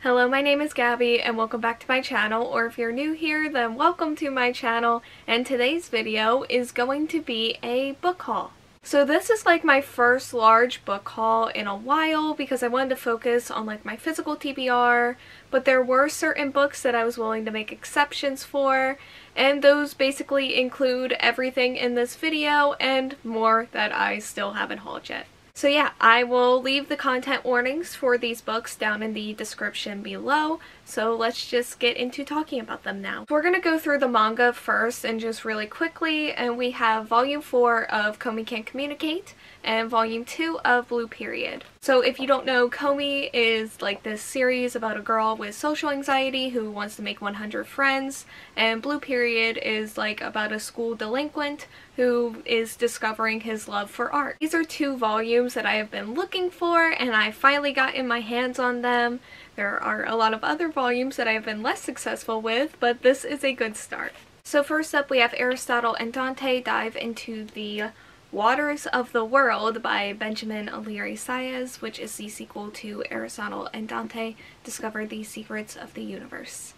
Hello, my name is Gabby and welcome back to my channel, or if you're new here then welcome to my channel, and today's video is going to be a book haul. So this is like my first large book haul in a while because I wanted to focus on like my physical TBR, but there were certain books that I was willing to make exceptions for, and those basically include everything in this video and more that I still haven't hauled yet. So yeah, I will leave the content warnings for these books down in the description below, so let's just get into talking about them now. We're going to go through the manga first and just really quickly, and we have Volume 4 of Komi Can't Communicate and Volume 2 of Blue Period. So if you don't know, Komi is like this series about a girl with social anxiety who wants to make 100 friends, and Blue Period is like about a school delinquent who is discovering his love for art. These are two volumes that I have been looking for and I finally got in my hands on them. There are a lot of other volumes that I have been less successful with, but this is a good start. So first up we have Aristotle and Dante Dive into the Waters of the World by Benjamin Alire Sáenz, which is the sequel to Aristotle and Dante Discover the Secrets of the Universe.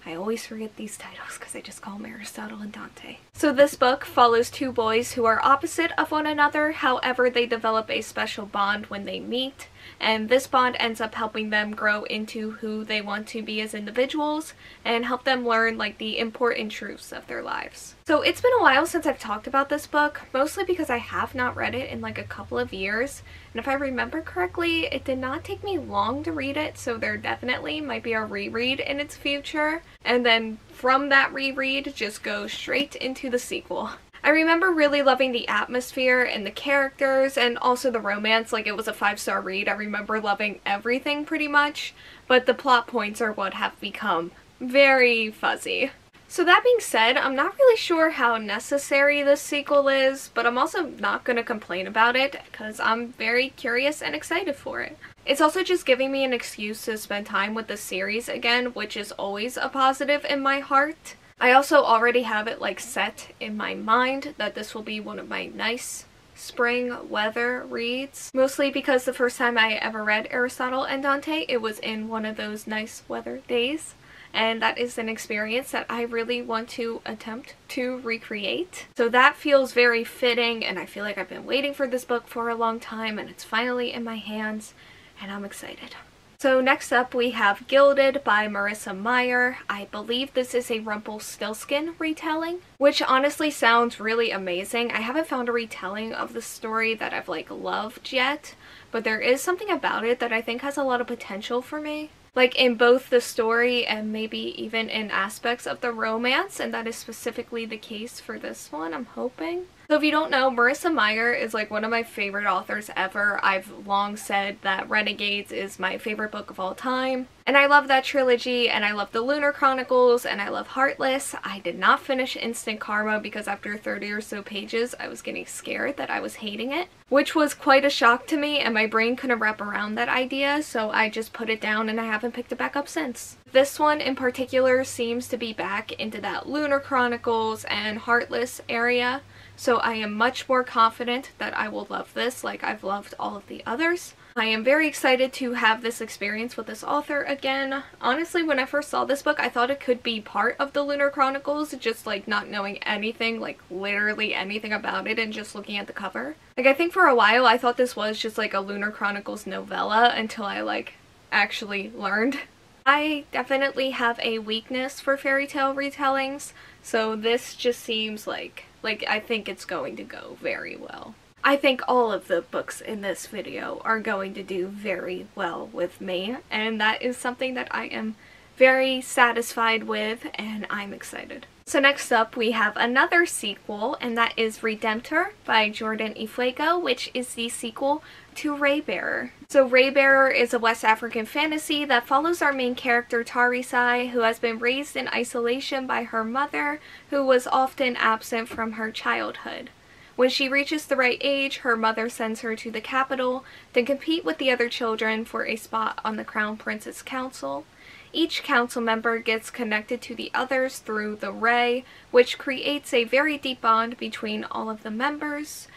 I always forget these titles because I just call them Aristotle and Dante. So this book follows two boys who are opposite of one another, however they develop a special bond when they meet, and this bond ends up helping them grow into who they want to be as individuals and help them learn like the important truths of their lives. So it's been a while since I've talked about this book, mostly because I have not read it in like a couple of years, and if I remember correctly, it did not take me long to read it, so there definitely might be a reread in its future, and then from that reread just go straight into the sequel. I remember really loving the atmosphere and the characters and also the romance. Like, it was a 5-star read. I remember loving everything pretty much, but the plot points are what have become very fuzzy. So that being said, I'm not really sure how necessary this sequel is, but I'm also not going to complain about it because I'm very curious and excited for it. It's also just giving me an excuse to spend time with the series again, which is always a positive in my heart. I also already have it like set in my mind that this will be one of my nice spring weather reads, mostly because the first time I ever read Aristotle and Dante, it was in one of those nice weather days. And that is an experience that I really want to attempt to recreate. So that feels very fitting, and I feel like I've been waiting for this book for a long time and it's finally in my hands and I'm excited. So next up we have Gilded by Marissa Meyer. I believe this is a Rumpelstiltskin retelling, which honestly sounds really amazing. I haven't found a retelling of the story that I've like loved yet, but there is something about it that I think has a lot of potential for me. Like in both the story and maybe even in aspects of the romance, and that is specifically the case for this one, I'm hoping. So if you don't know, Marissa Meyer is like one of my favorite authors ever. I've long said that Renegades is my favorite book of all time, and I love that trilogy, and I love the Lunar Chronicles, and I love Heartless. I did not finish Instant Karma because after 30 or so pages I was getting scared that I was hating it, which was quite a shock to me, and my brain couldn't wrap around that idea, so I just put it down and I haven't picked it back up since. This one in particular seems to be back into that Lunar Chronicles and Heartless area, so I am much more confident that I will love this like I've loved all of the others. I am very excited to have this experience with this author again. Honestly, when I first saw this book, I thought it could be part of the Lunar Chronicles, just like not knowing anything, like literally anything about it and just looking at the cover. Like, I think for a while I thought this was just like a Lunar Chronicles novella until I like actually learned. I definitely have a weakness for fairy tale retellings, so this just seems like I think it's going to go very well. I think all of the books in this video are going to do very well with me, and that is something that I am very satisfied with, and I'm excited. So next up we have another sequel, and that is Redemptor by Jordan Ifueko, which is the sequel to Raybearer. So Raybearer is a West African fantasy that follows our main character Marissa, who has been raised in isolation by her mother, who was often absent from her childhood. When she reaches the right age, her mother sends her to the capital to compete with the other children for a spot on the Crown Prince's Council. Each council member gets connected to the others through the Ray, which creates a very deep bond between all of the members.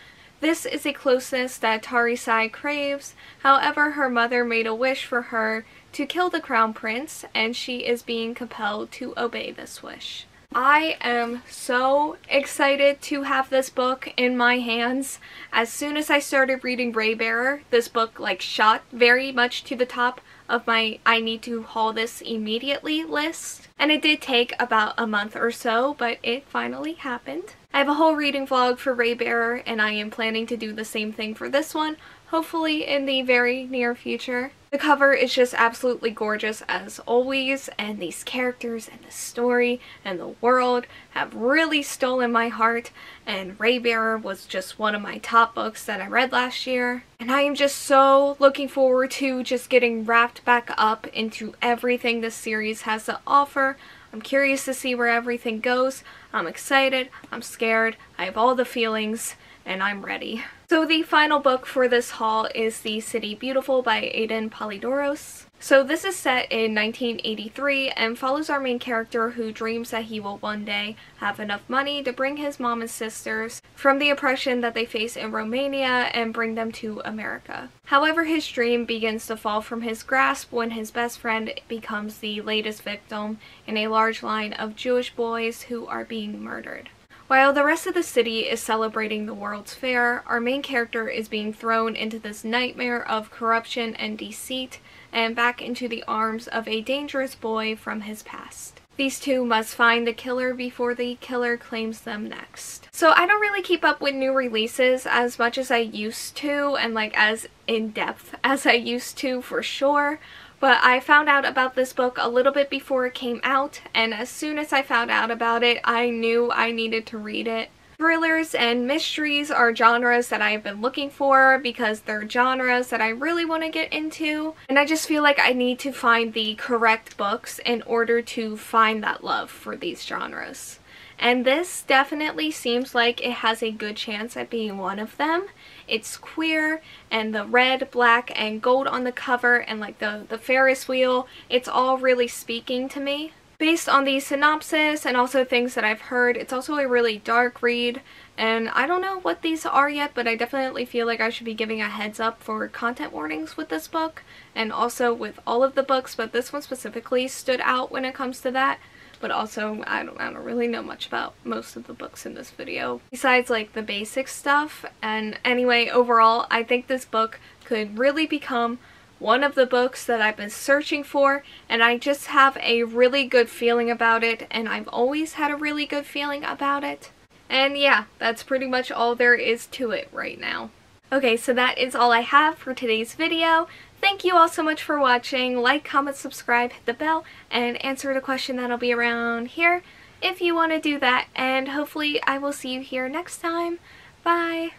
This is a closeness that Marissa craves, however her mother made a wish for her to kill the crown prince, and she is being compelled to obey this wish. I am so excited to have this book in my hands. As soon as I started reading Raybearer, this book like shot very much to the top of my I need to haul this immediately list. And it did take about a month or so, but it finally happened. I have a whole reading vlog for Raybearer, and I am planning to do the same thing for this one, hopefully in the very near future. The cover is just absolutely gorgeous as always, and these characters and the story and the world have really stolen my heart, and Raybearer was just one of my top books that I read last year. And I am just so looking forward to just getting wrapped back up into everything this series has to offer. I'm curious to see where everything goes. I'm excited, I'm scared, I have all the feelings, and I'm ready. So the final book for this haul is The City Beautiful by Aden Polydoros. So this is set in 1983 and follows our main character who dreams that he will one day have enough money to bring his mom and sisters from the oppression that they face in Romania and bring them to America. However, his dream begins to fall from his grasp when his best friend becomes the latest victim in a large line of Jewish boys who are being murdered. While the rest of the city is celebrating the World's Fair, our main character is being thrown into this nightmare of corruption and deceit and back into the arms of a dangerous boy from his past. These two must find the killer before the killer claims them next. So I don't really keep up with new releases as much as I used to, and like as in-depth as I used to for sure. But I found out about this book a little bit before it came out, and as soon as I found out about it, I knew I needed to read it. Thrillers and mysteries are genres that I've been looking for because they're genres that I really want to get into, and I just feel like I need to find the correct books in order to find that love for these genres. And this definitely seems like it has a good chance at being one of them. It's queer, and the red, black, and gold on the cover and like the Ferris wheel, it's all really speaking to me. Based on the synopsis and also things that I've heard, it's also a really dark read, and I don't know what these are yet, but I definitely feel like I should be giving a heads up for content warnings with this book, and also with all of the books, but this one specifically stood out when it comes to that. But also, I don't really know much about most of the books in this video, besides like the basic stuff. And anyway, overall, I think this book could really become one of the books that I've been searching for, and I just have a really good feeling about it, and I've always had a really good feeling about it. And yeah, that's pretty much all there is to it right now. Okay, so that is all I have for today's video. Thank you all so much for watching. Like, comment, subscribe, hit the bell, and answer the question that'll be around here if you want to do that. And hopefully I will see you here next time. Bye!